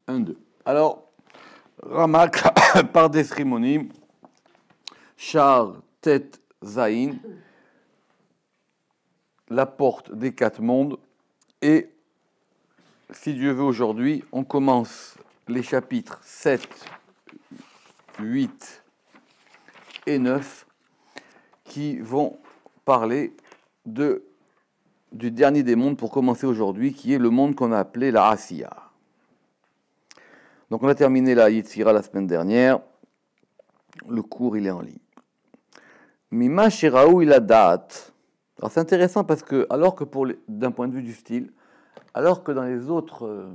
1, 2. Alors, Ramak, par des cérémonies, Char, Tet, Zaïn, la porte des 4 mondes, et si Dieu veut aujourd'hui, on commence les chapitres 7, 8 et 9 qui vont parler du dernier des mondes pour commencer aujourd'hui, qui est le monde qu'on a appelé la Asiya. Donc on a terminé la Yetzira la semaine dernière. Le cours, il est en ligne. Mima Shiraou il a date. Alors c'est intéressant parce que, alors que d'un point de vue du style, alors que dans les autres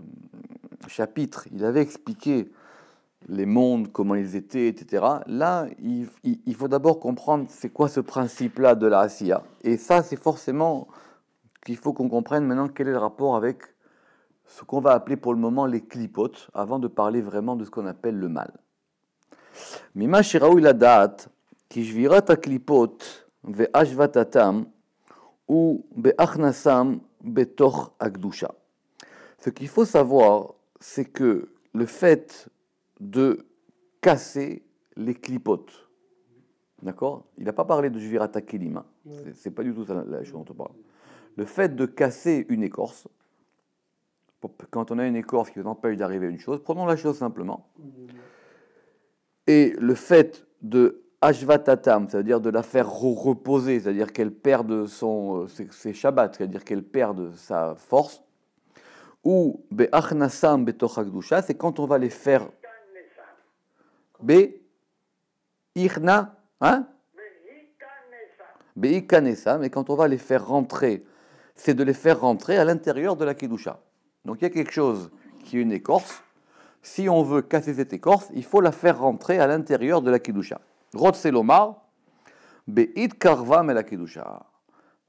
chapitres, il avait expliqué les mondes, comment ils étaient, etc. Là, il faut d'abord comprendre c'est quoi ce principe-là de la Asiya. Et ça, c'est forcément qu'il faut qu'on comprenne maintenant quel est le rapport avec ce qu'on va appeler pour le moment les klipotes, avant de parler vraiment de ce qu'on appelle le mal. Mima shiraou il a date, ki shvirat ha-klipot ve'ashvatatam ou be'achnasam betoch ha-kdusha. Ce qu'il faut savoir, c'est que le fait de casser les klipotes, d'accord? Il n'a pas parlé de shvirat ha-kelim, c'est pas du tout ça la chose dont on parle. Le fait de casser une écorce, quand on a une écorce qui nous empêche d'arriver à une chose, prenons la chose simplement. Et le fait de ashvatatam, c'est-à-dire de la faire reposer, c'est-à-dire qu'elle perde ses shabbats, c'est-à-dire qu'elle perde sa force, ou be'achnasam betoch hakdusha, c'est quand on va les faire be'irna, hein? Be'ikanesa, mais quand on va les faire rentrer, c'est de les faire rentrer à l'intérieur de la kedusha. Donc il y a quelque chose qui est une écorce. Si on veut casser cette écorce, il faut la faire rentrer à l'intérieur de la kedusha. Rotselomar, be'id karvam et la kedusha.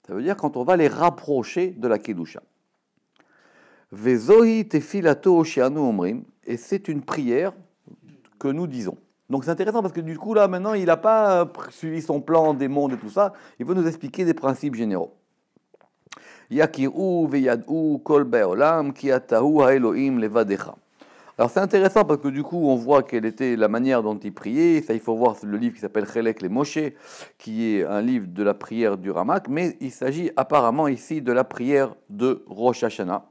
Ça veut dire quand on va les rapprocher de la kedusha. Vezohi tefilato she'anu omrim, et c'est une prière que nous disons. Donc c'est intéressant parce que du coup là maintenant il n'a pas suivi son plan des mondes et tout ça. Il veut nous expliquer des principes généraux. Yakiru veyadou kol be'olam ki atahu ha'elohim levadecha. Alors c'est intéressant parce que du coup on voit quelle était la manière dont il priait. Ça il faut voir le livre qui s'appelle Chelek les Moshe, qui est un livre de la prière du Ramak, mais il s'agit apparemment ici de la prière de Rosh Hashanah.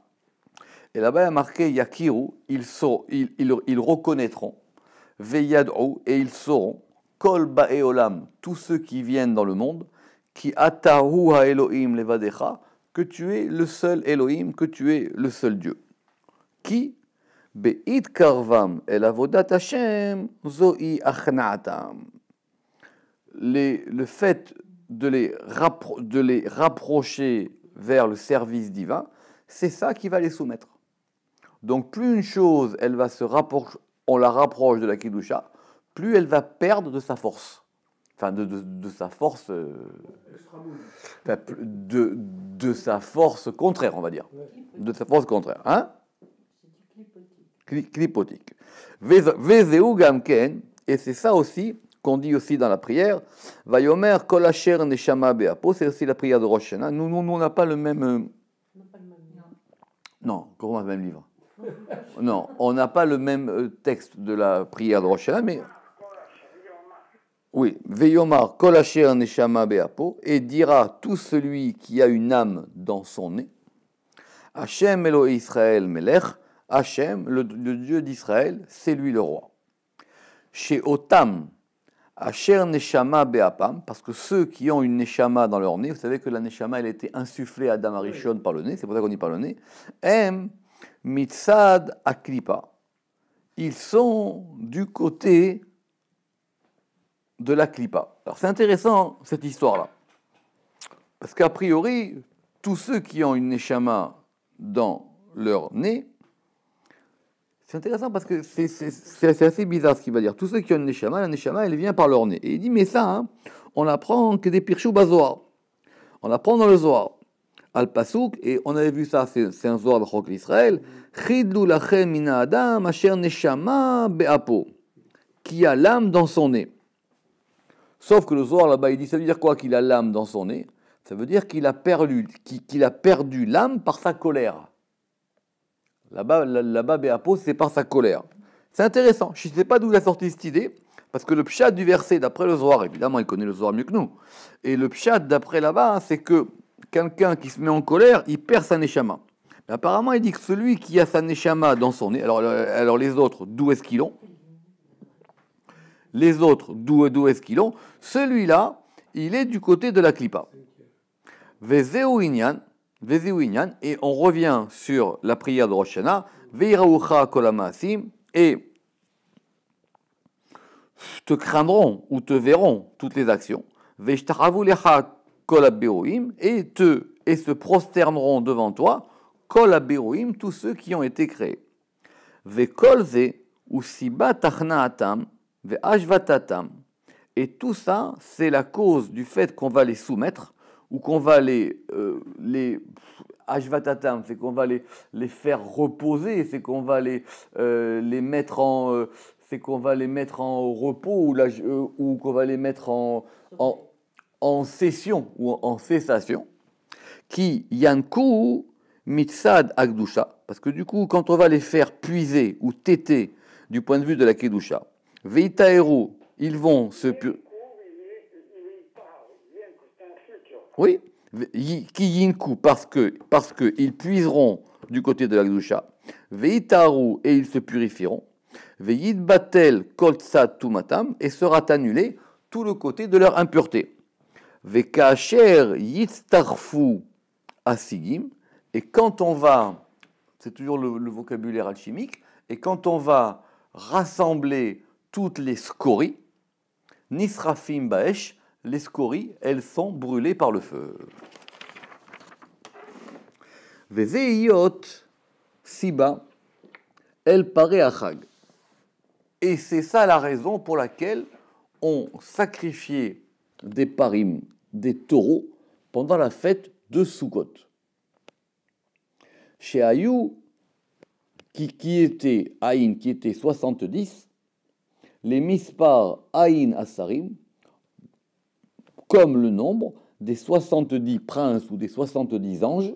Et là-bas il y a marqué Yakiru, ils reconnaîtront, veyadou, et ils sauront, kol ba'eolam, tous ceux qui viennent dans le monde, ki atahu ha'elohim levadecha, que tu es le seul Elohim, que tu es le seul Dieu. Qui be'id karvam el avodat Hashem zoi achnaatam. Le fait de les rapprocher vers le service divin, c'est ça qui va les soumettre. Donc plus une chose, elle va se rapprocher, on la rapproche de la kedusha, plus elle va perdre de sa force. Enfin, de sa force, de sa force contraire, on va dire. De sa force contraire. Hein? Klipotique. Vezeu gamken, et c'est ça aussi qu'on dit aussi dans la prière. Vayomer kol asher neshama be'apo, c'est aussi la prière de Rosh Hashanah. Nous, on n'a pas le même. Non, comment le même livre? Non, on n'a pas le même texte de la prière de Rosh Hashanah, mais. Oui, Veyomar kol asher neshama be'apo, et dira tout celui qui a une âme dans son nez. Hashem Elohei Israël Melech, Hashem, le Dieu d'Israël, c'est lui le roi. Chez Otam, asher neshama be'apam, parce que ceux qui ont une neshama dans leur nez, vous savez que la neshama elle a été insufflée à Adam Arishon par le nez, c'est pour ça qu'on dit par le nez. Em mitzad aklipa, ils sont du côté de la klipa. Alors c'est intéressant cette histoire-là, parce qu'a priori, tous ceux qui ont une neshama dans leur nez, c'est intéressant parce que c'est assez bizarre ce qu'il va dire. Tous ceux qui ont une neshama, la neshama elle vient par leur nez. Et il dit mais ça, hein, on apprend que des pirchou bazoar. On apprend dans le Zohar. Al-Pasouk, et on avait vu ça, c'est un Zohar de Chok l'Israël. Chidlu lachem mina adam asher neshama be'apo, qui a l'âme dans son nez. Sauf que le Zohar là-bas, il dit, ça veut dire quoi qu'il a l'âme dans son nez? Ça veut dire qu'il a perdu l'âme par sa colère. Là-bas, Béapo, c'est par sa colère. C'est intéressant. Je ne sais pas d'où il a sorti cette idée, parce que le pshat du verset, d'après le Zohar, évidemment, il connaît le Zohar mieux que nous. Et le pshat, d'après là-bas, c'est que quelqu'un qui se met en colère, il perd sa neshama. Mais apparemment, il dit que celui qui a sa neshama dans son nez, alors les autres, d'où est-ce qu'ils l'ont? Les autres, d'où est-ce qu'ils l'ont? Celui-là, il est du côté de la klipa. Vezeu inyan, et on revient sur la prière de Rosh Hashanah, veiraoucha kol hamaasim, et te craindront ou te verront toutes les actions, veishtachavu lecha kol haberoim, et se prosterneront devant toi, kol haberoim, tous ceux qui ont été créés. Vekol ze usiba tachnaatam, ve'ashvatatam, et tout ça, c'est la cause du fait qu'on va les soumettre, ou qu'on va les ashvatatam, c'est qu'on va les faire reposer, c'est qu'on va les mettre en c'est qu'on va les mettre en repos ou qu'on va les mettre en session ou en cessation. Qui yanku mitzad akdusha, parce que du coup, quand on va les faire puiser ou téter du point de vue de la kedusha, veitaeru, ils vont se oui, qui yinku, parce que ils puiseront du côté de la Gdusha, veitaru, et ils se purifieront, veitbatel koltsat tumatam, et sera annulé tout le côté de leur impureté, vekacher yitztarfu asigim, et quand on va, c'est toujours le vocabulaire alchimique, et quand on va rassembler toutes les scories, nisrafim baesh, les scories, elles sont brûlées par le feu. Vezeiyot siba, elle paraît à Chag. Et c'est ça la raison pour laquelle on sacrifiait des parim, des taureaux, pendant la fête de Sukkot. Chez Ayou, qui était Aïn, qui était 70, les mispar Aïn Asarim, comme le nombre des 70 princes ou des 70 anges,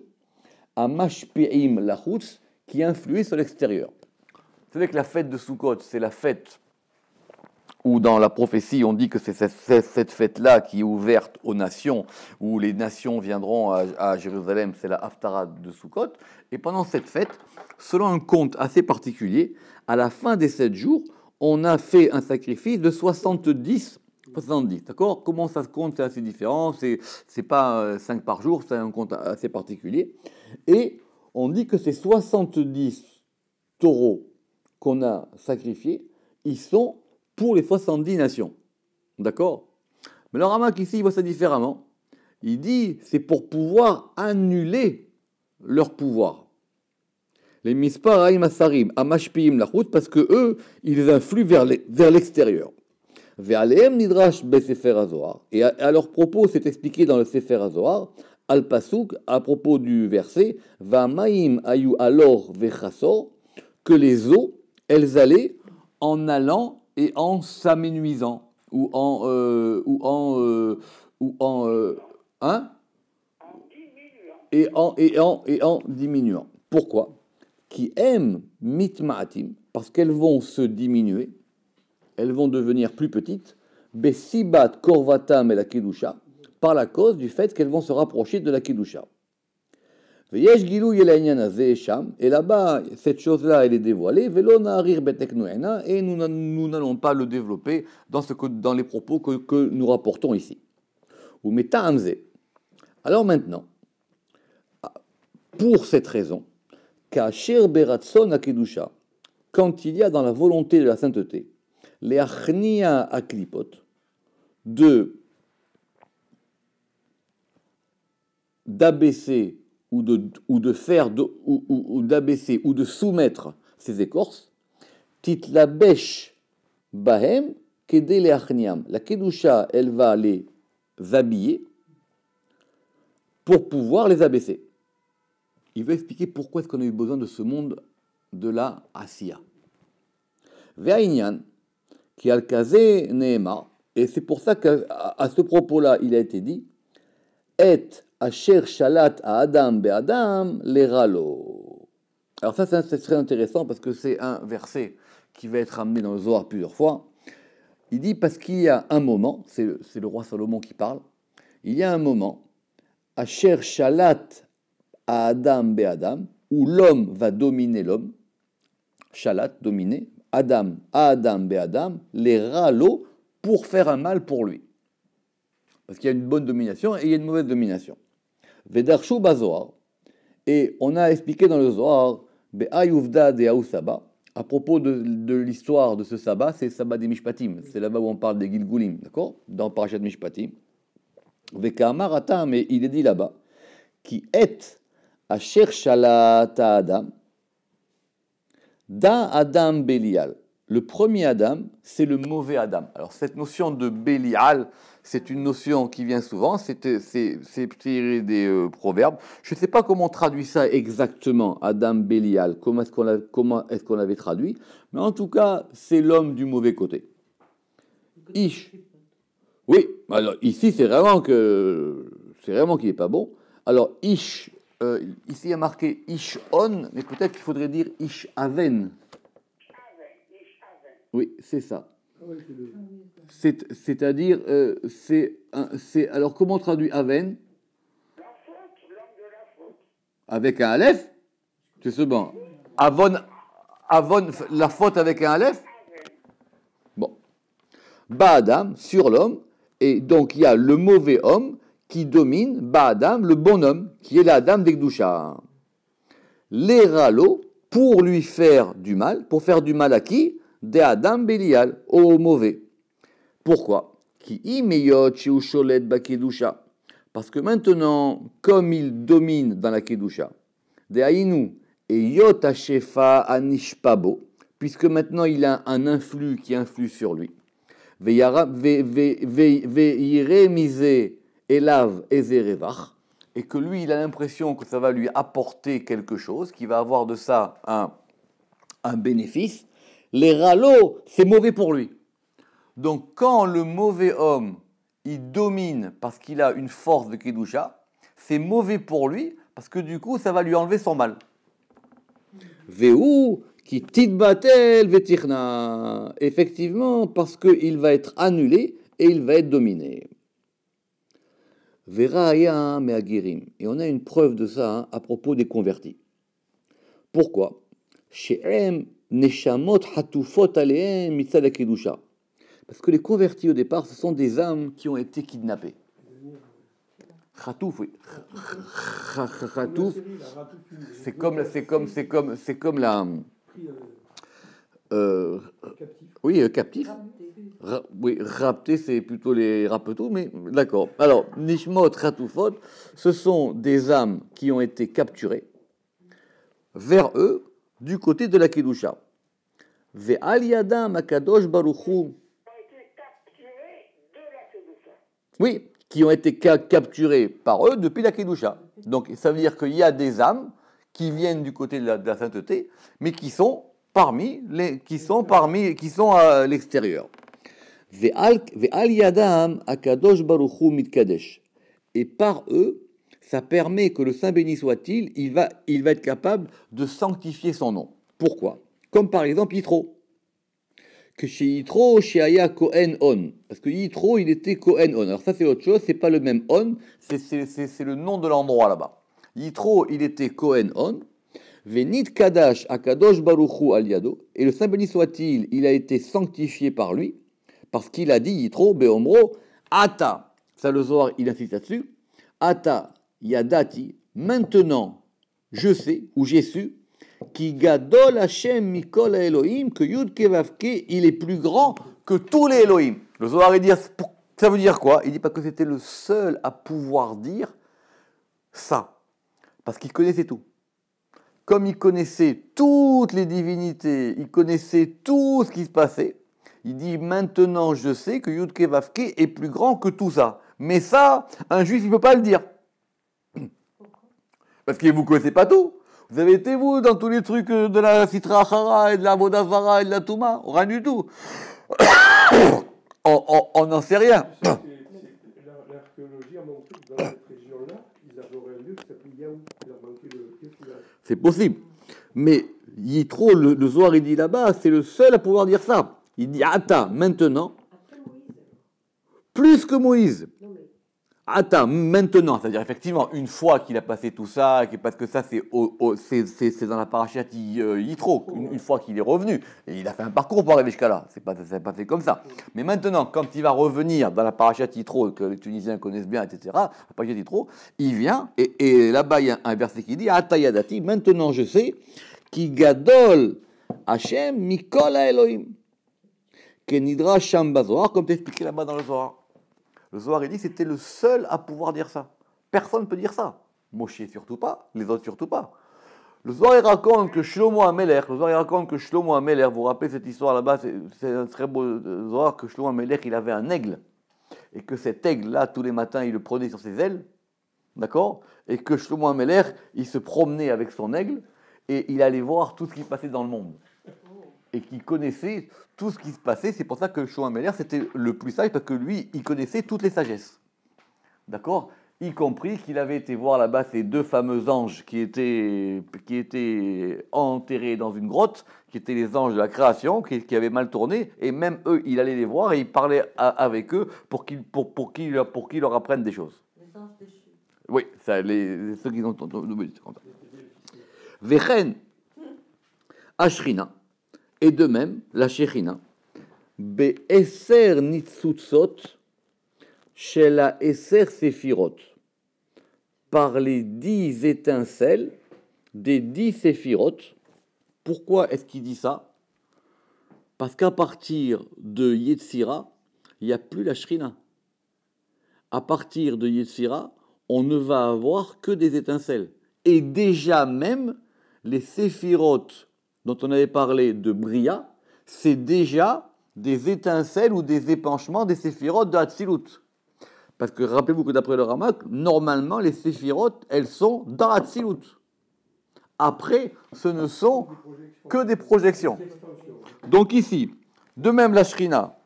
à Mashpe'im Lachutz, qui influaient sur l'extérieur. Vous savez que la fête de Sukkot, c'est la fête où dans la prophétie on dit que c'est cette fête-là qui est ouverte aux nations, où les nations viendront à Jérusalem, c'est la Haftarah de Sukkot. Et pendant cette fête, selon un compte assez particulier, à la fin des 7 jours, on a fait un sacrifice de 70, d'accord? Comment ça se compte? C'est assez différent, c'est pas 5 par jour, c'est un compte assez particulier. Et on dit que ces 70 taureaux qu'on a sacrifiés, ils sont pour les 70 nations. D'accord? Mais le Ramak ici, il voit ça différemment. Il dit, c'est pour pouvoir annuler leur pouvoir. Les mispar haïm asarim, amashpiim lachut, parce que eux, ils influent vers l'extérieur. Ve'alehem nidrash besefer hazohar. Et à leur propos, c'est expliqué dans le Sefer hazohar, al pasuk, à propos du verset, va'maim ayu alor vechasor, que les eaux, elles allaient en allant et en s'amenuisant, ou en diminuant. Pourquoi? Qui aiment mitma'atim, parce qu'elles vont se diminuer, elles vont devenir plus petites, besibat korvatam et la kedusha, par la cause du fait qu'elles vont se rapprocher de la kedusha. Et là-bas, cette chose-là, elle est dévoilée, et nous n'allons pas le développer dans les propos que nous rapportons ici. Alors maintenant, pour cette raison, quand il y a dans la volonté de la sainteté, les achnia aklipot, d'abaisser ou d'abaisser ou de soumettre ces écorces, titlabesh bahem kedé le achniam. La kedusha, elle va les habiller pour pouvoir les abaisser. Il veut expliquer pourquoi est-ce qu'on a eu besoin de ce monde de la Asiya. Ve'ainyan, qui al-kazé neema, et c'est pour ça qu'à ce propos-là, il a été dit, et asher shalat à Adam be'adam leralo. Alors ça, c'est très intéressant parce que c'est un verset qui va être amené dans le Zohar plusieurs fois. Il dit parce qu'il y a un moment, c'est le roi Salomon qui parle, il y a un moment, Asher Shalat à Adam Be'adam, où l'homme va dominer l'homme, Shalat, dominer, Adam à Adam Be'adam, les râlots pour faire un mal pour lui. Parce qu'il y a une bonne domination et il y a une mauvaise domination. Vedarshu Bazohar, et on a expliqué dans le Zohar, Be'ayuvda de Aousaba, à propos de l'histoire de ce sabbat, c'est le sabbat des Mishpatim, c'est là-bas où on parle des Gilgulim, d'accord? Dans Parashat Mishpatim. Vekamar Atam, et il est dit là-bas, qui est Asher Shalat Adam, Da Adam Belial. Le premier Adam, c'est le mauvais Adam. Alors cette notion de Belial, c'est une notion qui vient souvent, c'est tiré des proverbes. Je ne sais pas comment on traduit ça exactement, Adam Belial, comment est-ce qu'on l'avait traduit, mais en tout cas, c'est l'homme du mauvais côté. Ish. Oui, alors ici, c'est vraiment qu'il n'est pas bon. Alors, Ish, ici il y a marqué Ish on, mais peut-être qu'il faudrait dire Ish aven. Oui, c'est ça. C'est-à-dire, alors comment on traduit Aven? La faute, l'homme de la faute. Avec un Aleph? C'est ce bon. Avon, la faute avec un Aleph? Bon. Ba'adam, sur l'homme, et donc il y a le mauvais homme qui domine Ba'adam, le bon homme, qui est l'Adam d'Ekdusha. Les râlots, pour lui faire du mal, pour faire du mal à qui? De Adam Belial, au mauvais. Pourquoi? Parce que maintenant, comme il domine dans la Kedusha, de Aïnou et Yot Hashefa Anishpabo, puisque maintenant il a un influx qui influe sur lui, Elav Ezerevach, et que lui il a l'impression que ça va lui apporter quelque chose, qu'il va avoir de ça un bénéfice. Les râlots, c'est mauvais pour lui. Donc, quand le mauvais homme, il domine parce qu'il a une force de Kedusha, c'est mauvais pour lui, parce que du coup, ça va lui enlever son mal. Vehu, qui titbatel vetirna. Effectivement, parce qu'il va être annulé et il va être dominé. Veraya meagirim. Et on a une preuve de ça à propos des convertis. Pourquoi? She'em neshamot hatufot alehem mitzad kedusha. Parce que les convertis au départ, ce sont des âmes qui ont été kidnappées. Khatouf, oui. Khatouf, c'est comme la. Oui, captif. Oui, rapté, c'est plutôt les rapetous, mais d'accord. Alors, Nishmot, Khatoufot, ce sont des âmes qui ont été capturées vers eux du côté de la Kedusha. Ve'al yadam akadosh baruchu. Oui, qui ont été capturés par eux depuis la Kedusha. Donc, ça veut dire qu'il y a des âmes qui viennent du côté de la sainteté, mais qui sont à l'extérieur. Ve'al yadam akadosh baruchu mitkadesh. Et par eux, ça permet que le Saint béni soit-il, il va être capable de sanctifier son nom. Pourquoi? Comme par exemple Yitro. Que chez Yitro, chez Aya Kohen On. Parce que Yitro, il était Kohen On. Alors ça, c'est autre chose, c'est pas le même On, c'est le nom de l'endroit là-bas. Yitro, il était Kohen On. Venit Kadash Akadosh Baruchu Al Yado. Et le Saint béni soit-il, il a été sanctifié par lui, parce qu'il a dit Yitro, Beomro, Ata. Ça, le Zohar, il insiste là-dessus. Ata Yadati. Maintenant, je sais, ou j'ai su, Ki gadol Hashem mikol Elohim, que Yud Kevavke, il est plus grand que tous les Elohim. Le Zohar, il dit, ça veut dire quoi? Il dit parce que c'était le seul à pouvoir dire ça. Parce qu'il connaissait tout. Comme il connaissait toutes les divinités, il connaissait tout ce qui se passait, il dit maintenant je sais que Yud Kevavke est plus grand que tout ça. Mais ça, un juif, il ne peut pas le dire. Parce que vous ne connaissez pas tout. Vous avez été, vous, dans tous les trucs de la Sitra Achara et de la Vodazara et de la Touma? Rien du tout. On n'en sait rien. L'archéologie a montré que dans cette région-là, ils adoraient un dieu qui s'appelait Yahou. C'est possible. Mais Yitro, le Zohar, il dit là-bas, c'est le seul à pouvoir dire ça. Il dit Ata, maintenant, plus que Moïse. Attends, maintenant, c'est-à-dire effectivement, une fois qu'il a passé tout ça, parce que ça c'est dans la parachat Yitro, une fois qu'il est revenu, et il a fait un parcours pour arriver jusqu'à là, c'est pas fait comme ça. Mais maintenant, quand il va revenir dans la parachat Yitro, que les Tunisiens connaissent bien, etc., la parachat Yitro, il vient, et là-bas il y a un verset qui dit, Atayadati, maintenant je sais, ki gadol Hashem mikol Elohim, kenidra sham bazohar, comme t'expliqué là-bas dans le Zohar. Le Zohar, il dit que c'était le seul à pouvoir dire ça. Personne ne peut dire ça. Moshe surtout pas, les autres surtout pas. Le Zohar, il raconte que Shlomo Amelech, vous vous rappelez cette histoire là-bas, c'est un très beau Zohar, que Shlomo Amelech, il avait un aigle. Et que cet aigle-là, tous les matins, il le prenait sur ses ailes. D'accord? Et que Shlomo Amelech, il se promenait avec son aigle, et il allait voir tout ce qui passait dans le monde. Et qu'il connaissait tout ce qui se passait. C'est pour ça que Shlomo Amelech, c'était le plus sage, parce que lui, il connaissait toutes les sagesses. D'accord? Y compris qu'il avait été voir là-bas ces deux fameux anges qui étaient enterrés dans une grotte, qui étaient les anges de la création, qui avaient mal tourné, et même eux, il allait les voir et il parlait avec eux pour qu'ils leur apprennent des choses. Les anges déchus. Oui, ceux qui ont entendu. Vechen Ashrina. Et de même, la Shechina, Be'eser nitzutzot, shela eser sefirot, par les 10 étincelles des 10 séphirot. Pourquoi est-ce qu'il dit ça? Parce qu'à partir de Yetzira, il n'y a plus la Shrina. À partir de Yetzira, on ne va avoir que des étincelles. Et déjà même, les séphirot dont on avait parlé de Bria, c'est déjà des étincelles ou des épanchements des séphirotes de Hatzilut. Parce que rappelez-vous que d'après le Ramak, normalement les séphirotes, elles sont dans Hatzilut. Après, ce ne sont que des projections. Donc ici, de même la Shrina,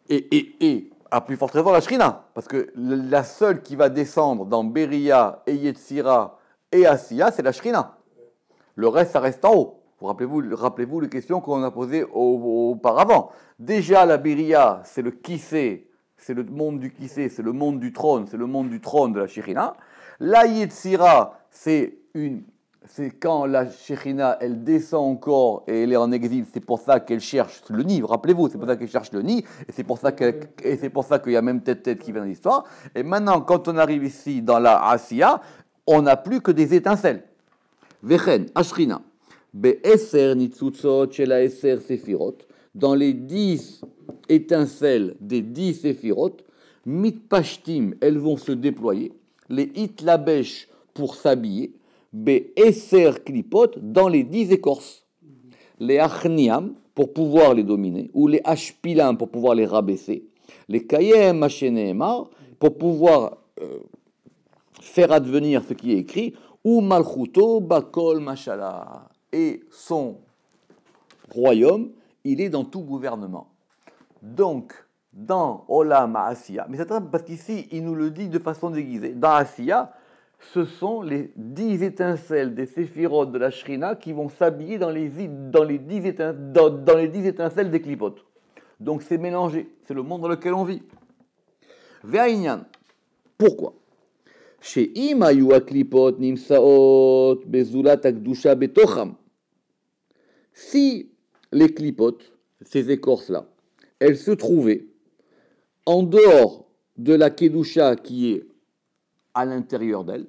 et à plus forte raison la Shrina, parce que la seule qui va descendre dans Beria et Yetzira et Asiya, c'est la Shrina. Le reste, ça reste en haut. Rappelez-vous les questions qu'on a posées auparavant. Déjà, la Beria, c'est le Kissé, c'est le monde du Kissé, c'est le monde du trône, c'est le monde du trône de la Shekhinah. La Yetzira, c'est quand la Shekhinah, elle descend encore et elle est en exil, c'est pour ça qu'elle cherche le nid. Rappelez-vous, c'est pour ça qu'elle cherche le nid, et c'est pour ça qu'il y a même tête qui vient dans l'histoire. Et maintenant, quand on arrive ici dans la Asiya, on n'a plus que des étincelles. Vechen, Ashrina. Be'eser nitzutzot shela eser sefirot, dans les 10 étincelles des 10 sefirot, mitpashtim, elles vont se déployer, les hitlabesh pour s'habiller, be'eser klipot, dans les 10 écorces, les achniam pour pouvoir les dominer, ou les ashpilam pour pouvoir les rabaisser, les kayem masheneemar pour pouvoir faire advenir ce qui est écrit, ou malchuto bakol mashala. Et son royaume, il est dans tout gouvernement. Donc, dans Olam Asiya, mais c'est parce qu'ici, il nous le dit de façon déguisée, dans Asiya, ce sont les 10 étincelles des séphirotes de la Shrina qui vont s'habiller dans les 10 étincelles des clipotes. Donc c'est mélangé, c'est le monde dans lequel on vit. Ve'ainyan, pourquoi? Chez Imayu aklipot nimsaot bezulat akdusha betocham. Si les clipotes, ces écorces-là, elles se trouvaient en dehors de la kedusha qui est à l'intérieur d'elles,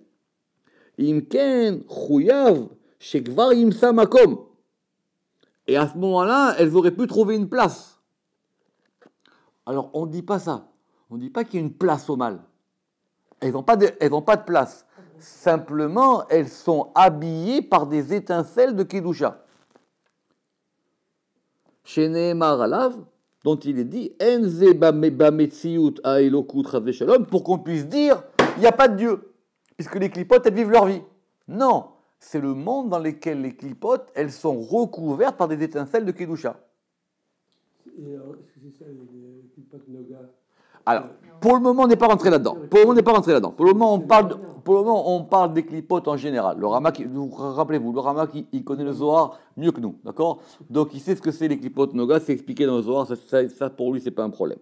imken chuyav shekvar imsa makom. Et à ce moment-là, elles auraient pu trouver une place. Alors on ne dit pas ça. On ne dit pas qu'il y a une place au mal. Elles n'ont pas de place. Simplement, elles sont habillées par des étincelles de Kedusha. Chez Nehemar Alav, dont il est dit, Enze bametziut aelokut chave shalom, pour qu'on puisse dire, il n'y a pas de Dieu, puisque les clipotes, elles vivent leur vie. Non, c'est le monde dans lequel les clipotes, elles sont recouvertes par des étincelles de Kedusha. Et est-ce que c'est ça, les clipotes Noga? Alors, pour le moment, on n'est pas rentré là-dedans. Pour le moment, on parle des clipotes en général. Le Ramak, rappelez-vous, le Ramak, il connaît le Zohar mieux que nous, d'accord? Donc, il sait ce que c'est les clipotes Noga, c'est expliqué dans le Zohar, ça pour lui, c'est pas un problème.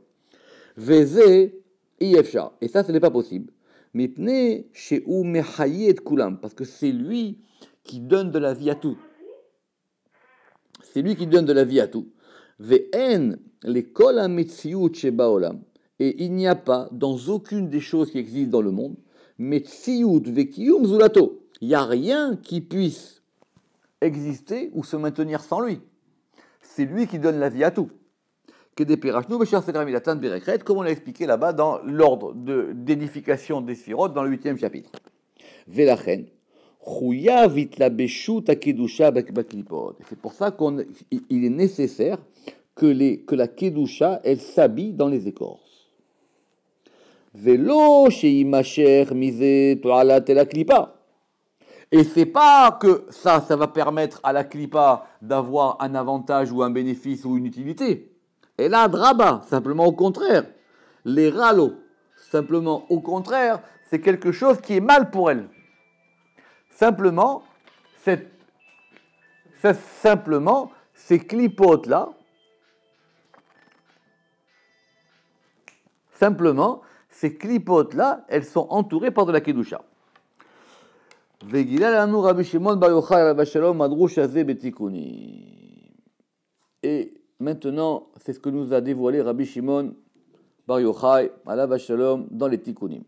Vezé, IFSHA. Et ça, ce n'est pas possible. Mipne, chez ou Mehayet Kulam, parce que c'est lui qui donne de la vie à tout. C'est lui qui donne de la vie à tout. Ve'en, les kol ha-metziut sheba olam. Et il n'y a pas, dans aucune des choses qui existent dans le monde, metziut ve'kiyum zulato. Il n'y a rien qui puisse exister ou se maintenir sans lui. C'est lui qui donne la vie à tout. Comme on l'a expliqué là-bas dans l'ordre d'édification des sphirotes dans le 8e chapitre. Velachen, c'est pour ça qu'il est nécessaire que la kedusha, elle s'habille dans les écorces. Velo sheimacher mise toalat la klipa. Et c'est pas que ça va permettre à la klipa d'avoir un avantage ou un bénéfice ou une utilité. Et là, draba, simplement au contraire. Les ralos, simplement au contraire, c'est quelque chose qui est mal pour elle. Simplement, ces clipotes-là, elles sont entourées par de la kedusha. Et maintenant, c'est ce que nous a dévoilé Rabbi Shimon Bar Yochai, alav hashalom, dans les tikkunim.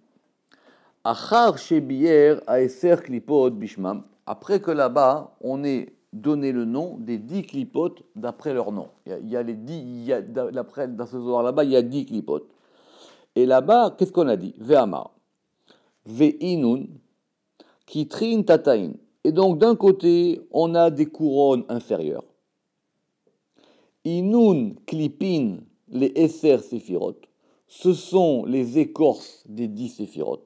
Achar shebier aeser klipot bishmam. Après que là-bas, on ait donné le nom des 10 clipotes d'après leur nom. Il y a les 10, d'après, dans ce Zohar là-bas, il y a 10 clipotes. Et là-bas, qu'est-ce qu'on a dit? Ve'amar. Ve'inun. Kitrin tataïn. Et donc, d'un côté, on a des couronnes inférieures. Inun klipin, les esser séphirot. Ce sont les écorces des 10 séphirot.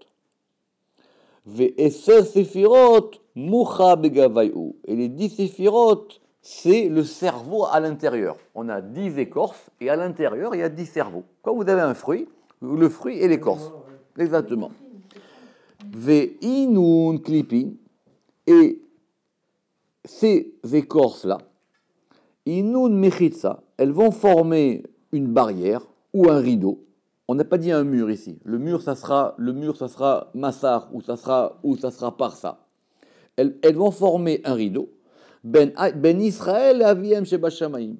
Ve'esser séphirot, mucha begavayou. Et les 10 séphirot, c'est le cerveau à l'intérieur. On a 10 écorces et à l'intérieur, il y a 10 cerveaux. Quand vous avez un fruit, le fruit et l'écorce. Exactement. Ve'inun klipin. Et ces écorces-là, inun mechitza, elles vont former une barrière ou un rideau. On n'a pas dit un mur ici. Le mur, ça sera massar ou ça sera parsa. Elles vont former un rideau. Ben Israël et Aviem sheba shamayim.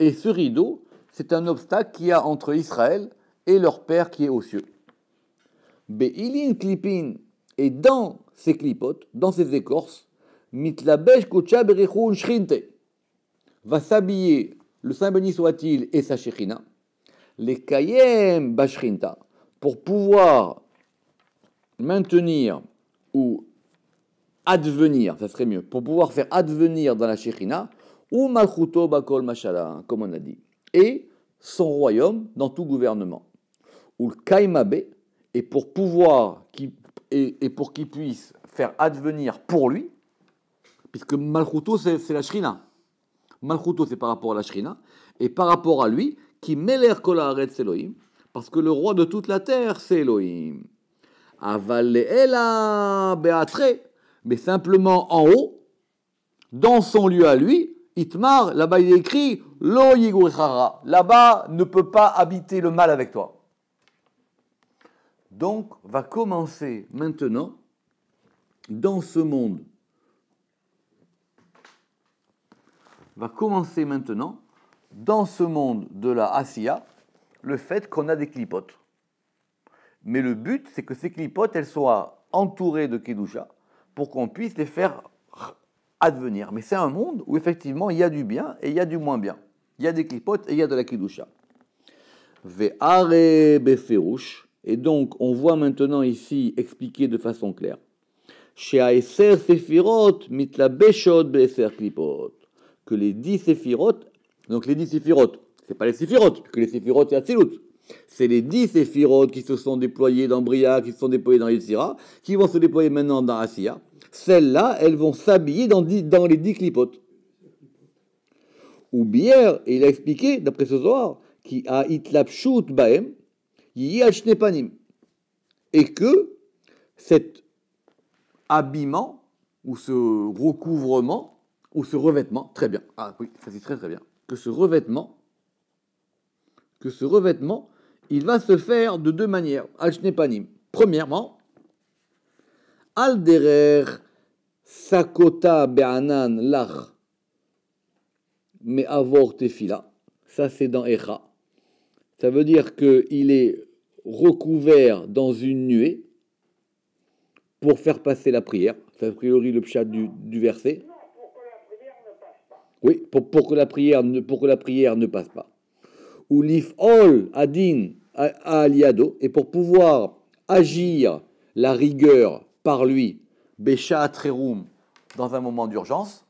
Et ce rideau, c'est un obstacle qu'il y a entre Israël et leur père qui est aux cieux. Be'ilin klipin. Et dans ces clipotes, dans ces écorces, mitlabesh kucha berichun shrinte, va s'habiller, le Saint béni soit-il, et sa shechina, les kayem bashrinta, pour pouvoir maintenir ou advenir, ça serait mieux, pour pouvoir faire advenir dans la shechina, ou malchuto bakol mashala, comme on a dit, et son royaume dans tout gouvernement. Ou le kaimabe, et pour pouvoir et pour qu'il puisse faire advenir pour lui, puisque Malchuto c'est la Shrina. Malchuto c'est par rapport à la Shrina, et par rapport à lui, qui meler kol haaretz Elohim, parce que le roi de toute la terre c'est Elohim. Aval le'ela be'atre, mais simplement en haut, dans son lieu à lui, Itmar, là-bas il est écrit, lo yigurichara, là-bas ne peut pas habiter le mal avec toi. Donc, va commencer maintenant, dans ce monde, de la Asiya, le fait qu'on a des clipotes. Mais le but, c'est que ces clipotes, elles soient entourées de Kedusha, pour qu'on puisse les faire advenir. Mais c'est un monde où, effectivement, il y a du bien et il y a du moins bien. Il y a des clipotes et il y a de la Kedusha. Ve'are beferush. Et donc, on voit maintenant ici expliqué de façon claire. She'aeser séphirot mitlabeshot be'eser klipot. Que les 10 séphirot, donc les 10 séphirot, c'est pas les séphirot, que les séphirot c'est Atzilut. C'est les 10 séphirot qui se sont déployés dans Bria, qui se sont déployés dans Yetzira, qui vont se déployer maintenant dans Asiya. Celles-là, elles vont s'habiller dans les 10 klipot. Ou bien, et il a expliqué, d'après ce soir, qui a itlapshut baem, yi al shne panim. Et que cet habillement, ou ce recouvrement, ou ce revêtement, très bien, ah oui, ça c'est très très bien, que ce revêtement, il va se faire de deux manières, al shne panim. Premièrement, al derer sakota be'anan lach me avor tefila, ça c'est dans Echa. Ça veut dire qu'il est recouvert dans une nuée pour faire passer la prière. C'est a priori le pshat du verset. Non, pour que la prière ne passe pas. Oui, pour que la prière ne passe pas. Ou l'if'ol adin aliado, et pour pouvoir agir la rigueur par lui, beshat rerum, dans un moment d'urgence.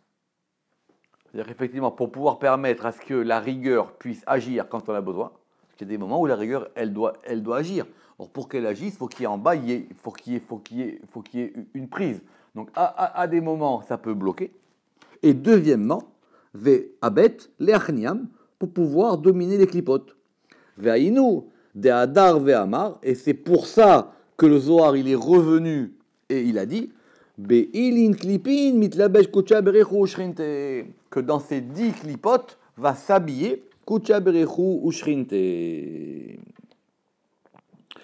C'est-à-dire effectivement pour pouvoir permettre à ce que la rigueur puisse agir quand on a besoin. Il y a des moments où la rigueur, elle doit agir. Or, pour qu'elle agisse, il faut qu'il y ait en bas, il faut qu'il y ait une prise. Donc, à des moments, ça peut bloquer. Et deuxièmement, ve abet leachniam, pour pouvoir dominer les clipotes. Ve'ainu de hadar ve'amar, et c'est pour ça que le Zohar, il est revenu et il a dit be'ilin klipin mitlabesh kucha berechu ushrinte, que dans ces 10 clipotes va s'habiller Kucha berechu ushrinte.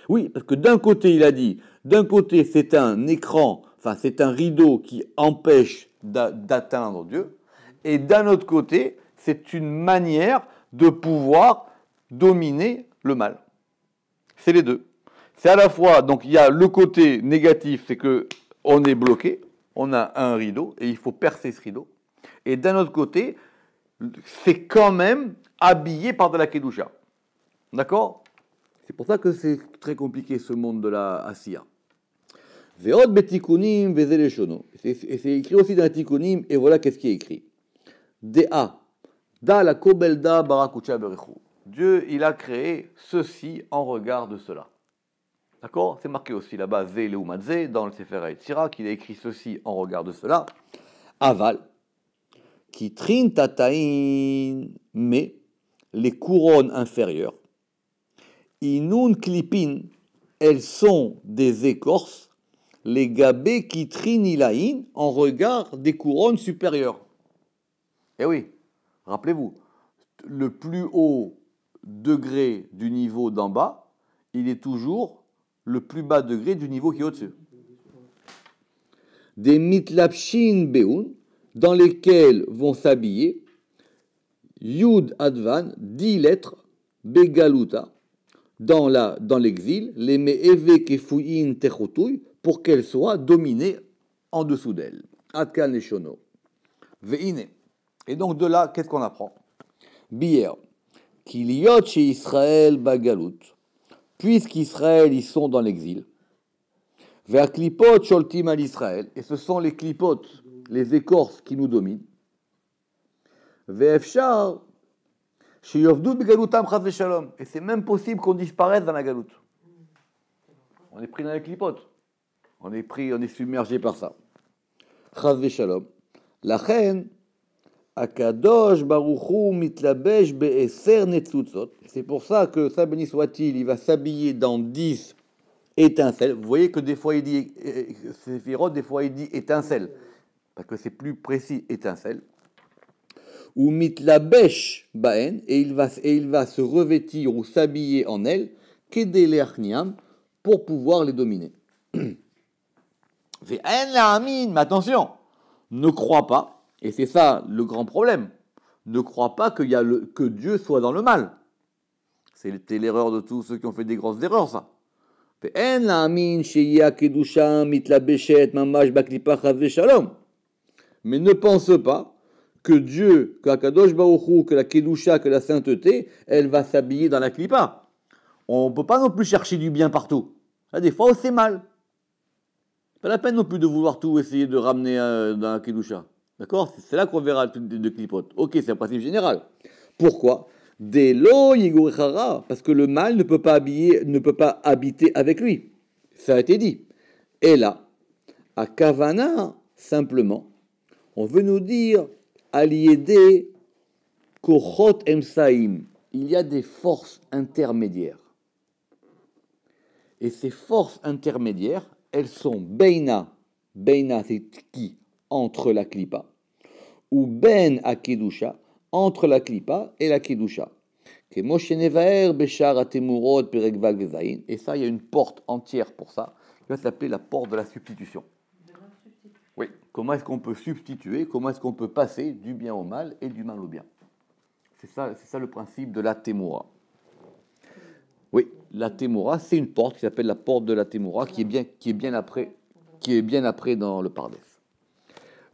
Oui, parce que d'un côté, il a dit, d'un côté, c'est un écran, enfin, c'est un rideau qui empêche d'atteindre Dieu, et d'un autre côté, c'est une manière de pouvoir dominer le mal. C'est les deux. C'est à la fois, donc il y a le côté négatif, c'est que on est bloqué, on a un rideau, et il faut percer ce rideau. Et d'un autre côté, c'est quand même habillé par de la Kedusha. D'accord? C'est pour ça que c'est très compliqué ce monde de la Asiya. Ve'od betikunim ve'zeleshono. Et c'est écrit aussi dans Tikunim, et voilà qu'est-ce qui est écrit. Dea, da la kobelda barakucha berechu. Dieu, il a créé ceci en regard de cela. D'accord? C'est marqué aussi là-bas, Ze leumadze, dans le Sefer HaYetzira, qu'il a écrit ceci en regard de cela. Aval. Qui trin tataïn, mais les couronnes inférieures, inun klipin, elles sont des écorces, les gabé qui trinilaïn, en regard des couronnes supérieures. Eh oui, rappelez-vous, le plus haut degré du niveau d'en bas, il est toujours le plus bas degré du niveau qui est au-dessus. Des mitlapshin beun, dans lesquels vont s'habiller Yud Advan, 10 lettres, Begaluta, dans l'exil, les Me'eve Kefuyin Techotouy, pour qu'elles soient dominées en dessous d'elles. Adkan Leshono. Ve'ine. Et donc de là, qu'est-ce qu'on apprend? Bier. Kiliot chez Israël Bagalut. Puisqu'Israël, ils sont dans l'exil. Vers Klipot Sholtim al Israël. Et ce sont les clipotes, les écorces qui nous dominent. Ve'efshar sheyovdu begalutam chas v'shalom. Et c'est même possible qu'on disparaisse dans la galoute. On est pris dans les clipotes. On est submergé par ça. Chas v'shalom. Lachen akadosh baruchu mitlabesh be'eser netzutzot. C'est pour ça que, ça béni soit-il, il va s'habiller dans 10 étincelles. Vous voyez que des fois il dit séphirot, des fois il dit étincelles, parce que c'est plus précis, étincelles. Ou mitlabesh baen, et il va se revêtir ou s'habiller en elles, kedeleachniam, pour pouvoir les dominer. Mais attention, ne crois pas, et c'est ça le grand problème, ne crois pas que Dieu soit dans le mal. C'était l'erreur de tous ceux qui ont fait des grosses erreurs, ça. Mais ne pense pas que Dieu, que Akadosh Baruch Hu, que la Kedusha, que la sainteté, elle va s'habiller dans la Klippa. On ne peut pas non plus chercher du bien partout. Là, des fois, c'est mal. Pas la peine non plus de vouloir tout essayer de ramener dans la Kedusha. D'accord? C'est là qu'on verra de clipotes. Ok, c'est un principe général. Pourquoi? Parce que le mal ne peut pas habiter avec lui. Ça a été dit. Et là, à Kavana, simplement, on veut nous dire Aliédé Kochot Emsaim. Il y a des forces intermédiaires. Et ces forces intermédiaires, elles sont Beina. Beina, c'est qui? Entre la Klippa. Ou Ben à Kedusha, entre la Klippa et la Kedusha. Et ça, il y a une porte entière pour ça, qui va s'appeler la porte de la substitution. Oui, comment est-ce qu'on peut substituer, comment est-ce qu'on peut passer du bien au mal et du mal au bien. C'est ça le principe de la Témoura. Oui, la Témoura, c'est une porte qui s'appelle la porte de la Témoura, qui est bien après dans le Pardes.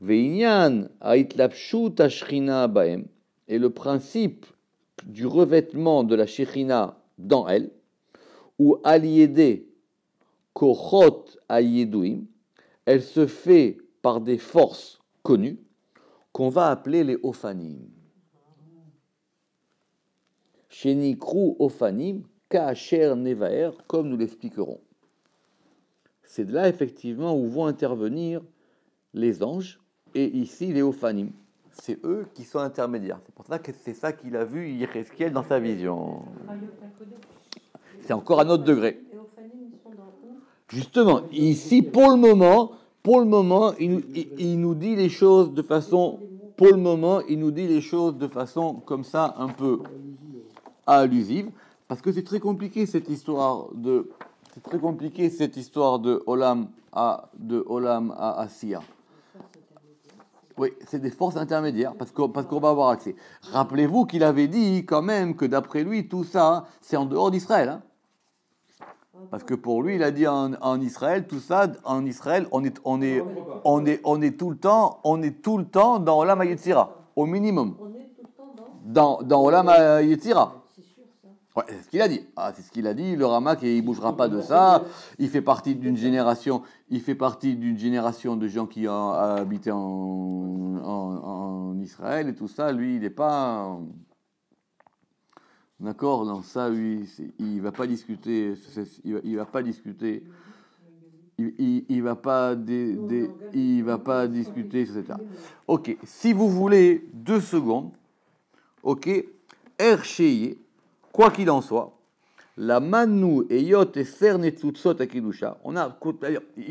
Ve'inyan ha'itlapshut ha'shrina ba'em, et le principe du revêtement de la Shekhinah dans elle, ou aliédé kochot ayeduim, elle se fait par des forces connues qu'on va appeler les ophanim. Shenikru ophanim ka'asher nevaer, comme nous l'expliquerons. C'est de là effectivement où vont intervenir les anges et ici les ophanim. C'est eux qui sont intermédiaires. C'est pour ça que c'est ça qu'il a vu Yéhézkiel dans sa vision. C'est encore un autre degré. Justement, ici, pour le moment, il nous dit les choses de façon, comme ça, un peu allusive, parce que c'est très compliqué cette histoire de Olam à Asiya. Oui, c'est des forces intermédiaires, parce qu'on va avoir accès. Rappelez-vous qu'il avait dit quand même que d'après lui, tout ça, c'est en dehors d'Israël. Hein. Parce que pour lui, il a dit en Israël, tout ça, en Israël, on est tout le temps dans Olam HaYetzira, au minimum. On est tout le temps dans Olam HaYetzira. C'est sûr, ça. Ouais, c'est ce qu'il a dit. C'est ce qu'il a dit. Le Ramak, il ne bougera pas de ça. Il fait partie d'une génération de gens qui ont habité en Israël et tout ça. Lui, il n'est pas... D'accord, non, ça, lui, il va pas discuter. Il va pas discuter. Il va pas discuter, etc. Ok, si vous voulez 2 secondes. Ok, Ersheye, quoi qu'il en soit, la Manu et Yot et Sernetsutsot à Kedusha, il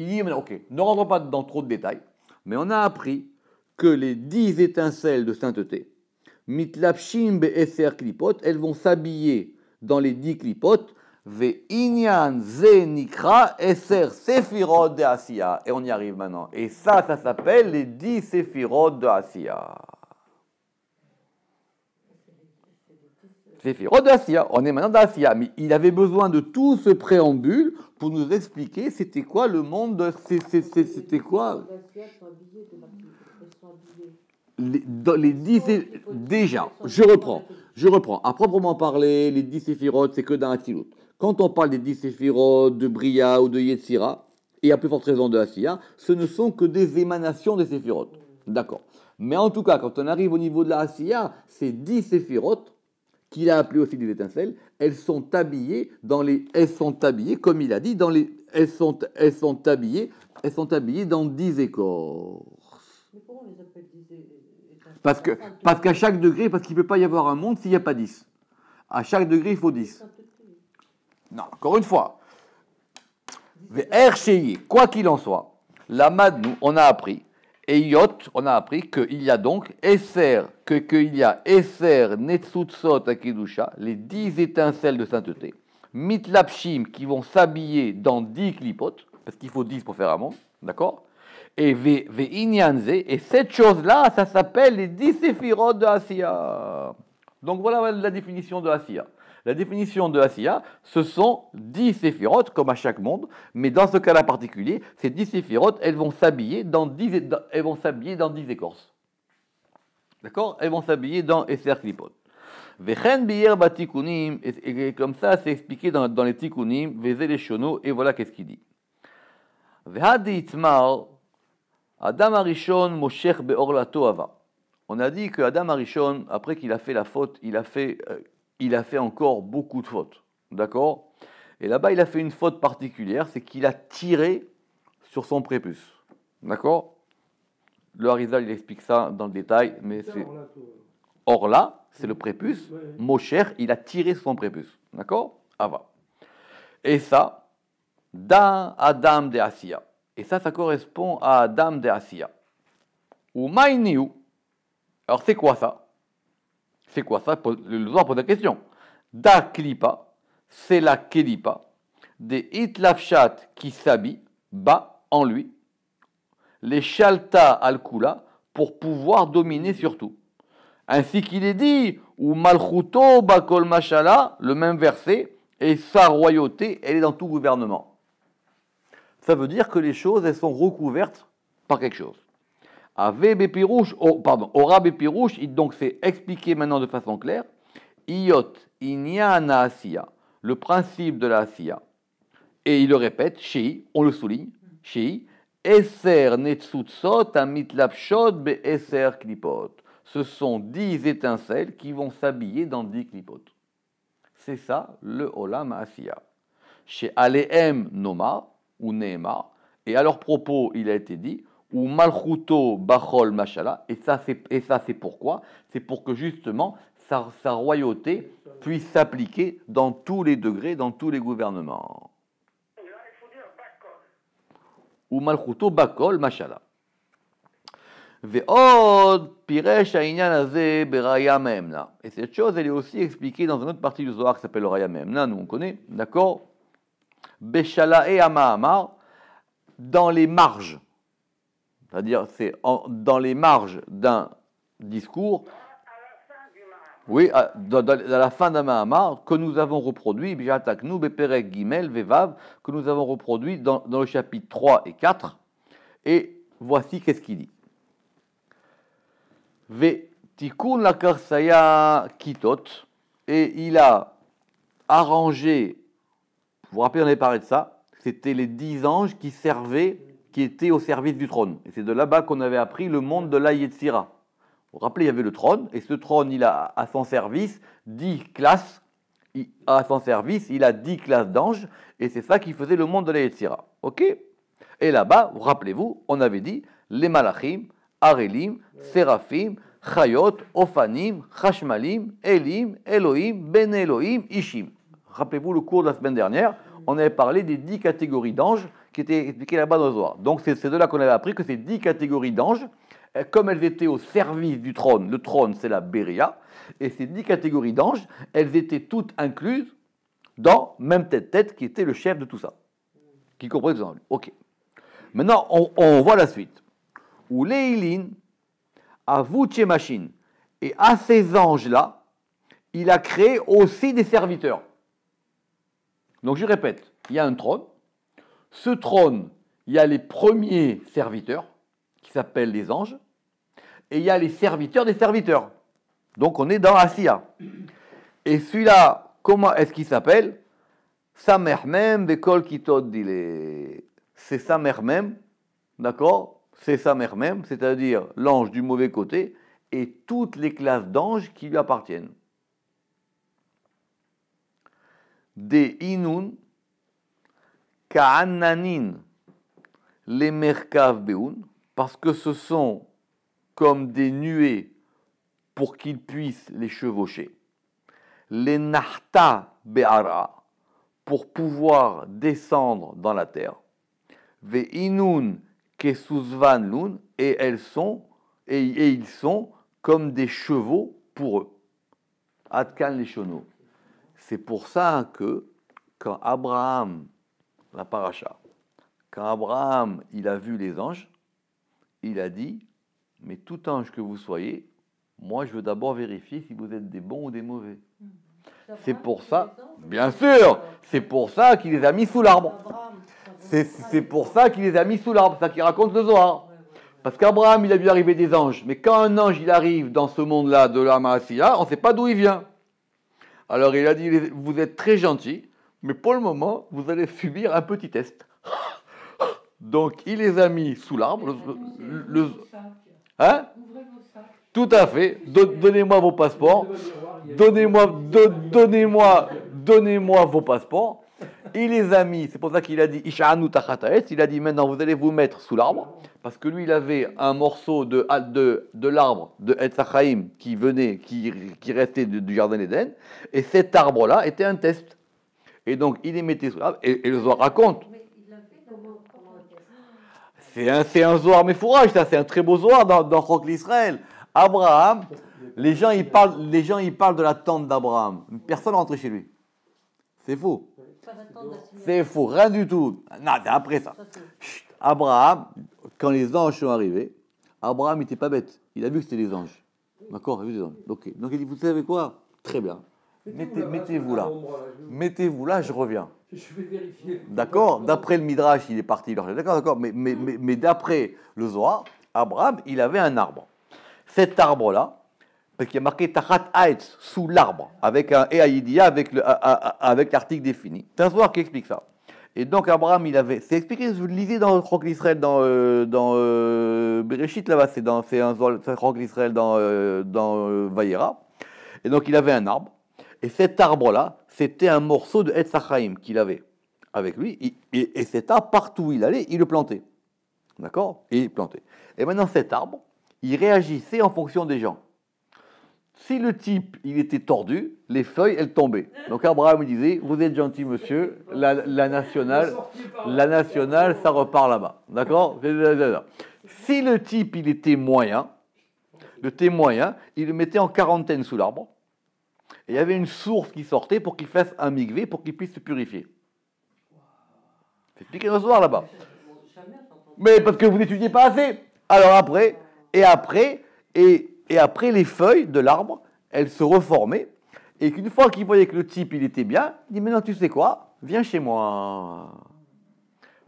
dit, ok, ne rentrons pas dans trop de détails, mais on a appris que les 10 étincelles de sainteté, Mitlapshim be'eser klipot, elles vont s'habiller dans les 10 klipot, ve'inyan ze nikra eser sefirot de Asiya. Et on y arrive maintenant. Et ça s'appelle les 10 sefirot de Asiya. Sefirot de Asiya. On est maintenant dans Asiya. Mais il avait besoin de tout ce préambule pour nous expliquer c'était quoi le monde de... C'était quoi les 10 déjà, je reprends. À proprement parler, les 10 séphirot, c'est que dans Hatzilut. Quand on parle des 10 séphirot de Bria ou de Yetzira, et à plus forte raison de Asiya, ce ne sont que des émanations des séphirot. D'accord. Mais en tout cas, quand on arrive au niveau de la Asiya, ces 10 séphirot, qu'il a appelé aussi des étincelles, elles sont habillées, comme il a dit, elles sont habillées dans 10 écorces. Mais pourquoi on les appelle 10 étincelles? Parce qu'à chaque degré, parce qu'il ne peut pas y avoir un monde s'il n'y a pas 10. À chaque degré, il faut 10. Non, encore une fois. Quoi qu'il en soit, la Madnou, on a appris, et Yot, on a appris qu'il y a donc qu'il y a Esser, Netsutsot, Akedusha, les 10 étincelles de sainteté, Mitlapshim, qui vont s'habiller dans 10 klipot, parce qu'il faut 10 pour faire un monde, d'accord? Et Ve'inyanze, et cette chose-là, ça s'appelle les 10 séphirot de Asiya. Donc voilà la définition de Asiya. La définition de Asiya, ce sont 10 séphirot, comme à chaque monde, mais dans ce cas-là particulier, ces 10 séphirot, elles vont s'habiller dans 10 écorces. D'accord? Elles vont s'habiller dans Eser Klipot. Vechen biyer batikunim, et comme ça, c'est expliqué dans les tikunim, Veze les shono, et voilà qu'est-ce qu'il dit. Vehadi itmar, Adam Arishon Moshech be'orlato ava. On a dit que Adam Arishon, après qu'il a fait la faute, il a fait encore beaucoup de fautes. D'accord? Et là-bas, il a fait une faute particulière, c'est qu'il a tiré sur son prépuce. D'accord? Le Harizal, il explique ça dans le détail, mais c'est... Orla, c'est le prépuce. Moshech, il a tiré sur son prépuce. D'accord? Ava. Et ça, Da Adam de Asiya. Et ça correspond à Adam de Asiya. Ou Maïniou. Alors c'est quoi ça? C'est quoi ça? Le Zohar pose la question. Da Klipa, c'est la Kelipa, des Itlafshat qui s'habille, bas en lui, les Shalta al-Kula, pour pouvoir dominer sur tout. Ainsi qu'il est dit, ou Malchuto Bakol Mashala, le même verset, et sa royauté, elle est dans tout gouvernement. Ça veut dire que les choses, elles sont recouvertes par quelque chose. Ave Bepirouche, Ora Bepirouche, donc c'est expliqué maintenant de façon claire. Iyot, Inyana Asiya, le principe de la Asiya. Et il le répète, Shei, on le souligne, Shei, Eser Netsutsot Amitlapshot Be Eser Klipot. Ce sont 10 étincelles qui vont s'habiller dans 10 klipot. C'est ça le Olam Asiya. Chez Alehem Nomar, ou Nehemar, et à leur propos, il a été dit, ou Malchuto Bachol Mashala, et ça c'est pourquoi? C'est pour que justement sa royauté puisse s'appliquer dans tous les degrés, dans tous les gouvernements. Là, il faut dire Bakol. Ou Malchuto Bachol Mashala. Ve'od piresh ha'inyan hazeh beraya me'emna. Et cette chose, elle est aussi expliquée dans une autre partie du Zohar qui s'appelle le Raya Me'emna, nous on connaît, d'accord? Beshala'e Ama'amar, dans les marges, c'est-à-dire c'est dans les marges d'un discours, À la fin du Mahamar. oui, à la fin d'un Mahamar, que nous avons reproduit, Bijataknu Beperek Gimel Vevav, que nous avons reproduit dans le chapitre 3 et 4, et voici qu'est-ce qu'il dit. Ve Tikkun Lakarsaya Kitot, et il a arrangé, vous vous rappelez, on avait parlé de ça, c'était les 10 anges qui étaient au service du trône. Et c'est de là-bas qu'on avait appris le monde de la Yetzira. Vous vous rappelez, il y avait le trône, et ce trône, il a à son service 10 classes, à son service, il a 10 classes d'anges, et c'est ça qui faisait le monde de la Yetzira. Ok? Et là-bas, rappelez-vous, on avait dit, les Malachim, Arelim, Séraphim, Chayot, Ophanim, Chashmalim, Elim, Elohim, Ben Elohim, Ishim. Rappelez-vous le cours de la semaine dernière, on avait parlé des 10 catégories d'anges qui étaient expliquées là-bas dans le Zohar. Donc c'est de là qu'on avait appris que ces 10 catégories d'anges, comme elles étaient au service du trône, le trône c'est la Béria, et ces 10 catégories d'anges, elles étaient toutes incluses dans même tête qui était le chef de tout ça, qui comprenait tout ça. Ok. Maintenant, on voit la suite. Ou Leilin, à Vuchemachin, et à ces anges-là, il a créé aussi des serviteurs. Donc je répète, il y a un trône. Ce trône, il y a les premiers serviteurs, qui s'appellent les anges, et il y a les serviteurs des serviteurs. Donc on est dans Asiya. Et celui-là, comment est-ce qu'il s'appelle? Samermem Bekol Kitod Dile. C'est Samermem, d'accord? C'est Samermem, c'est-à-dire l'ange du mauvais côté, et toutes les classes d'anges qui lui appartiennent. Des Inun, Ka'ananin, les Merkav Beun, parce que ce sont comme des nuées pour qu'ils puissent les chevaucher. Les Nahta Be'ara, pour pouvoir descendre dans la terre. Ve Inun Kesuzvan Lun, et ils sont comme des chevaux pour eux. Adkan les Shono. C'est pour ça que quand Abraham, la paracha, quand Abraham il a vu les anges, il a dit, mais tout ange que vous soyez, moi je veux d'abord vérifier si vous êtes des bons ou des mauvais. C'est pour ça, bien sûr, c'est pour ça qu'il les a mis sous l'arbre. C'est pour ça qu'il les a mis sous l'arbre, c'est ça qu'il raconte le Zohar. Parce qu'Abraham il a vu arriver des anges, mais quand un ange il arrive dans ce monde-là de la Maasiya, on ne sait pas d'où il vient. Alors il a dit, vous êtes très gentil, mais pour le moment, vous allez subir un petit test. Donc il les a mis sous l'arbre. Hein? Tout à fait. Donnez-moi vos passeports. Donnez-moi vos passeports. Il les a mis, c'est pour ça qu'il a dit Isha'anu tachataetz, il a dit maintenant vous allez vous mettre sous l'arbre, parce que lui il avait un morceau de l'arbre de Etz Chaim qui restait du jardin d'Éden, et cet arbre-là était un test. Et donc il les mettait sous l'arbre, et le Zohar raconte. Mais C'est un Zohar Mefourage, ça, c'est un très beau Zohar dans Chok l'Israël. Abraham, les gens ils parlent de la tente d'Abraham. Personne n'est rentré chez lui. C'est faux. Pas d'attendre d'assigner. C'est faux, rien du tout. Non, c'est après ça. Ça, c'est- Chut. Abraham, quand les anges sont arrivés, Abraham n'était pas bête. Il a vu que c'était les anges. D'accord, il a vu les anges. Ok. Donc il dit, vous savez quoi? Très bien. Mettez-vous là. Mettez-vous là, je reviens. Je vais vérifier. D'accord? D'après le Midrash, il est parti. D'accord. Mais d'après le Zohar, Abraham, il avait un arbre. Cet arbre-là, parce qu'il y a marqué Tachat Haetz, sous l'arbre, avec un Eaïdia, avec l'article défini. C'est un Zohar qui explique ça. Et donc Abraham, il avait. C'est expliqué, vous le lisez dans Chok l'Israël, dans Bereshit, là-bas, c'est un Zohar, Chok l'Israël dans Vayera. Et donc il avait un arbre. Et cet arbre-là, c'était un morceau de Etz HaChaim qu'il avait avec lui. Et cet arbre, partout où il allait, il le plantait. D'accord? Et il plantait. Et maintenant, cet arbre, il réagissait en fonction des gens. Si le type, il était tordu, les feuilles, elles tombaient. Donc Abraham disait, vous êtes gentil monsieur, la nationale, ça repart là-bas. D'accord? Si le type, il était moyen, il le mettait en quarantaine sous l'arbre. Et il y avait une source qui sortait pour qu'il fasse un mikvé, pour qu'il puisse se purifier. C'est expliqué dans ce soir là-bas. Jamais j'entends. Mais parce que vous n'étudiez pas assez. Alors après, les feuilles de l'arbre, elles se reformaient. Et qu'une fois qu'il voyait que le type, il était bien, il dit, maintenant tu sais quoi, viens chez moi.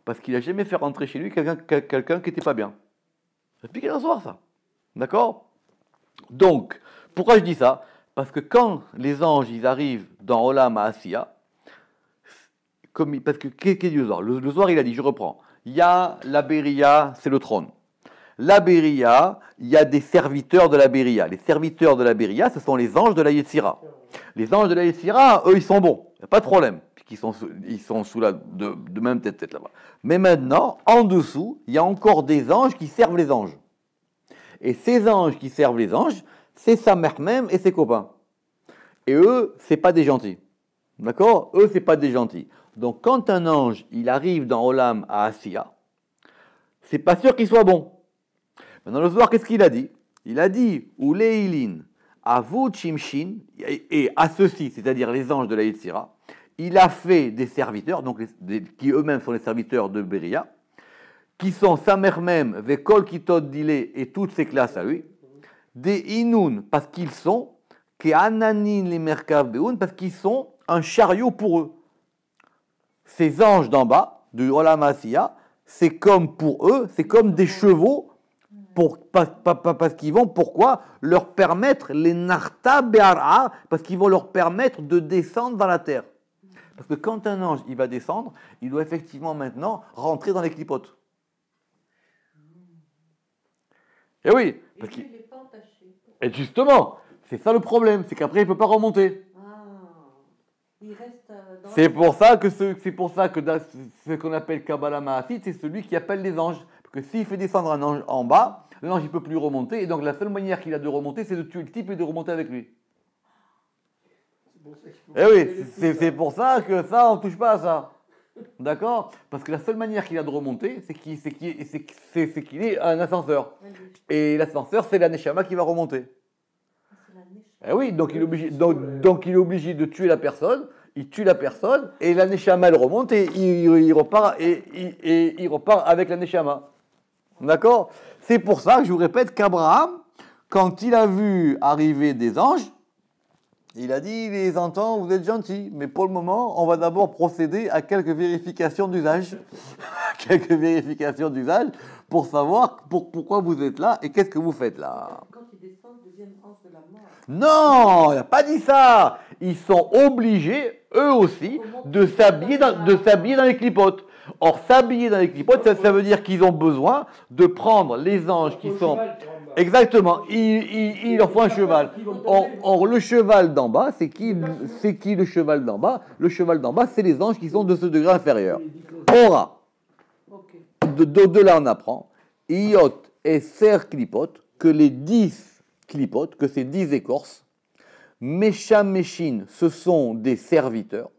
Parce qu'il n'a jamais fait rentrer chez lui quelqu'un qui n'était pas bien. C'est expliqué dans ce soir, ça. D'accord? Donc, pourquoi je dis ça? Parce que quand les anges, ils arrivent dans Olam Asiya, parce que qu'est-ce qu'il dit le Zohar? Le Zohar, il a dit, je reprends, il y a la Béria, c'est le trône. La Béria, il y a des serviteurs de la Béria. Les serviteurs de la Béria, ce sont les anges de la Yetzira. Les anges de la Yetzira, eux, ils sont bons, il n'y a pas de problème, ils sont sous de même tête là-bas. Mais maintenant, en dessous, il y a encore des anges qui servent les anges. Et ces anges qui servent les anges, c'est sa mère même et ses copains. Et eux, c'est pas des gentils. D'accord? Eux, c'est pas des gentils. Donc, quand un ange, il arrive dans Olam à Asiya, c'est pas sûr qu'il soit bon. Maintenant, le soir, qu'est-ce qu'il a dit? Il a dit, ou leilin, à vous, chimshin, et à ceux-ci, c'est-à-dire les anges de la Yetzira, il a fait des serviteurs, donc qui eux-mêmes sont les serviteurs de Béria, qui sont sa mère même, Vekol Kitot Dilé, et toutes ses classes à lui, des Inun, parce qu'ils sont, Ke'ananin les Merkav Beun, parce qu'ils sont un chariot pour eux. Ces anges d'en bas, du Olam Asiya, c'est comme pour eux, c'est comme des chevaux, parce qu'ils vont, pourquoi? Leur permettre, les Narta Be'ara, parce qu'ils vont leur permettre de descendre dans la terre. Parce que quand un ange, il va descendre, il doit effectivement maintenant rentrer dans les clipotes. Et oui, parce Et lui, il n'est pas entaché. et justement, c'est ça le problème, c'est qu'après il ne peut pas remonter. Ah, il reste dans C'est pour ça que dans ce qu'on appelle Kabbalah Ma'asit, c'est celui qui appelle les anges. Parce que s'il fait descendre un ange en bas, l'ange ne peut plus remonter, et donc la seule manière qu'il a de remonter, c'est de tuer le type et de remonter avec lui. Eh oui, c'est pour ça que ça, on ne touche pas à ça. D'accord? Parce que la seule manière qu'il a de remonter, c'est qu'il ait un ascenseur. Et l'ascenseur, c'est la Neshama qui va remonter. C'est la niche. Eh oui, donc il est obligé de tuer la personne, il tue la personne, et la Neshama, elle remonte, et il repart, et il repart avec la Neshama. D'accord? C'est pour ça que je vous répète qu'Abraham, quand il a vu arriver des anges, il a dit, les entends, vous êtes gentils, mais pour le moment, on va d'abord procéder à quelques vérifications d'usage. Quelques vérifications d'usage pour savoir pourquoi vous êtes là et qu'est-ce que vous faites là. Quand il descend, deuxième ange de la mort. Non, il n'a pas dit ça. Ils sont obligés, eux aussi, de s'habiller dans les clipotes. Or, s'habiller dans les clipotes, ça veut dire qu'ils ont besoin de prendre les anges qui sont... Exactement, il leur faut un cheval. Or, le cheval d'en bas, c'est qui le cheval d'en bas? Le cheval d'en bas, c'est les anges qui sont de ce degré inférieur. Ora, Ok. de là on apprend, Iot et Ser Klipot, que les 10 clipotes, que ces 10 écorces, Meshameshin, ce sont des serviteurs,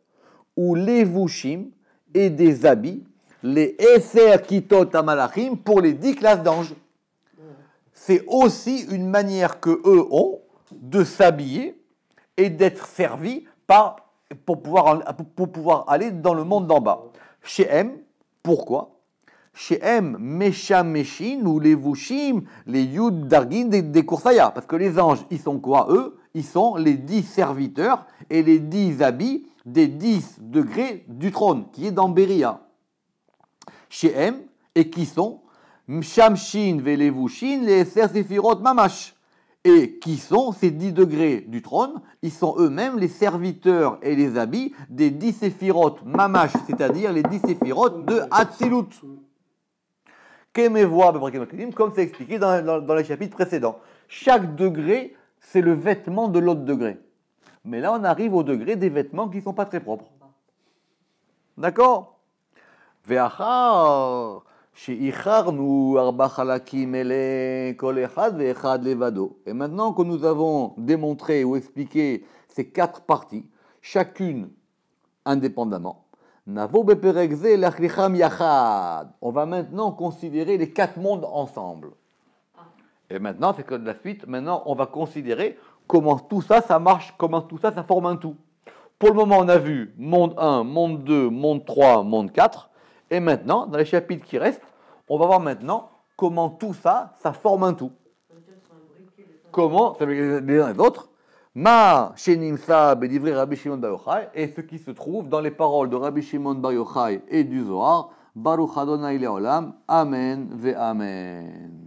ou Levushim, et des habits, les Eser Kitot Amalachim pour les 10 classes d'anges. C'est aussi une manière que eux ont de s'habiller et d'être servis pour pouvoir aller dans le monde d'en bas. Chez M, pourquoi? Chez M, Mesham Meshin ou les Vushim, les Yud Dargin des Kursaya. Parce que les anges, ils sont quoi, eux? Ils sont les 10 serviteurs et les 10 habits des 10 degrés du trône, qui est dans Beria. Chez M, et qui sont Mshamshin Velevushin, les Eser Sefirot Mamash. Et qui sont ces 10 degrés du trône? Ils sont eux-mêmes les serviteurs et les habits des 10 Sefirot Mamash, c'est-à-dire les 10 Sefirot de Hatzilut. Comme c'est expliqué dans les chapitres précédents. Chaque degré, c'est le vêtement de l'autre degré. Mais là, on arrive au degré des vêtements qui ne sont pas très propres. D'accord? Ve'achar. Et maintenant que nous avons démontré ou expliqué ces 4 parties, chacune indépendamment, on va maintenant considérer les 4 mondes ensemble. Et maintenant, c'est que de la suite, maintenant on va considérer comment tout ça, ça marche, comment tout ça, ça forme un tout. Pour le moment, on a vu monde 1, monde 2, monde 3, monde 4. Et maintenant, dans les chapitres qui restent, on va voir maintenant comment tout ça, ça forme un tout. Comment, ça veut dire les uns et les autres, Ma Shenimsa Bedivri Rabbi Shimon Bar Yochai, et ce qui se trouve dans les paroles de Rabbi Shimon Bar Yochai et du Zohar, Baruch Adonai Leolam, Amen ve Amen.